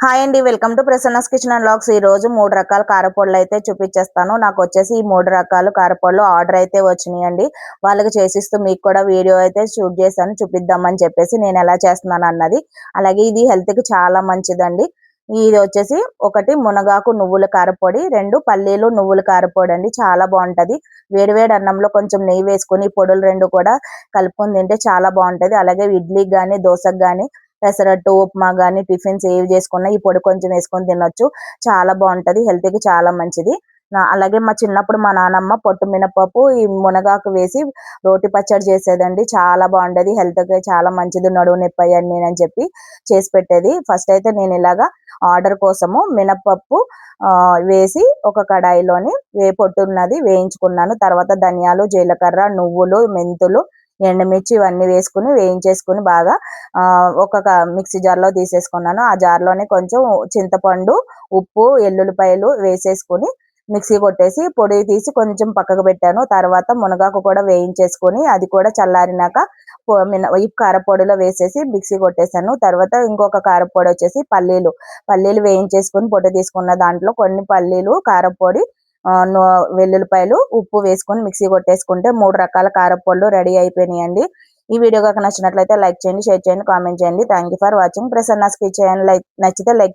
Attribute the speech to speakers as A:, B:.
A: Hi అండి. Welcome to Prasanna's kitchen and vlogs. ఈ రోజు 3 రకాల కారపొడులు అయితే చూపించేస్తాను. నాకొచ్చేసి ఈ 3 రకాలు కారపొడులు ఆర్డర్ అయితే వచ్చినాయండి. వాళ్ళకి చేసిస్తూ మీకు కూడా వీడియో అయితే షూట్ చేశాను చూపిద్దామని చెప్పేసి నేను ఎలా చేస్తున్నాను అన్నది. అలాగే ఇది హెల్త్‌కి చాలా మంచిదండి. ఇది వచ్చేసి ఒకటి మునగాకు నువ్వుల కారపొడి, 2 పల్లీలు నువ్వుల కారపొడి అండి. చాలా బాగుంటది. వేడి వేడి అన్నంలో కొంచెం నెయ్యి వేసుకొని ఈ పొడులు 2 కూడా కలుపుకొని తింటే చాలా బాగుంటది. అలాగే ఇడ్లీకి గాని, దోసకి గాని, పెసరట్టు, ఉప్మా గాని, టిఫిన్స్ ఏవి చేసుకున్నా ఈ పొడి కొంచెం వేసుకొని తినొచ్చు. చాలా బాగుంటది. హెల్త్‌కి చాలా మంచిది. అలాగే మా చిన్నప్పుడు మా నానమ్మ పొట్టు మినపప్పు, ఈ మునగాకు వేసి రోటి పచ్చడి చేసేదండి. చాలా బాగుండేది. హెల్త్‌కి చాలా మంచిది. నడుము నొప్పి అయ్యని అని చెప్పి చేసి పెట్టేది. ఫస్ట్ అయితే నేను ఇలాగా ఆర్డర్ కోసము మినపప్పు వేసి ఒక కడాయిలోని పొట్టున్నది వేయించుకున్నాను. తర్వాత ధనియాలు, జీలకర్ర, నువ్వులు, మెంతులు, ఎండుమిర్చి ఇవన్నీ వేసుకొని వేయించేసుకొని బాగా ఒక మిక్సీ జార్‌లో తీసేసుకున్నాను. ఆ జార్‌లోనే కొంచెం చింతపండు, ఉప్పు, ఎల్లుల్లిపాయలు వేసేసుకొని మిక్సీ కొట్టేసి పొడి తీసి కొంచెం పక్కకు పెట్టాను. తర్వాత మునగాకు కూడా వేయించేసుకొని అది కూడా చల్లారినాక ఈ కారపొడిలో వేసేసి మిక్సీ కొట్టేసాను. తర్వాత ఇంకొక కారపొడి వచ్చేసి పల్లీలు వేయించేసుకొని పొడి తీసుకున్న దాంట్లో కొన్ని పల్లీలు, కారపొడి, వెల్లుల్లిపాయలు, ఉప్పు వేసుకొని మిక్సీ కొట్టేసుకుంటే 3 రకాల కారపొడులు రెడీ అయిపోయినాయండి. ఈ వీడియో గనుక నచ్చినట్లయితే లైక్ చేయండి, షేర్ చేయండి, కామెంట్ చేయండి. Thank you for watching. Prasanna's kitchen. నచ్చితే లైక్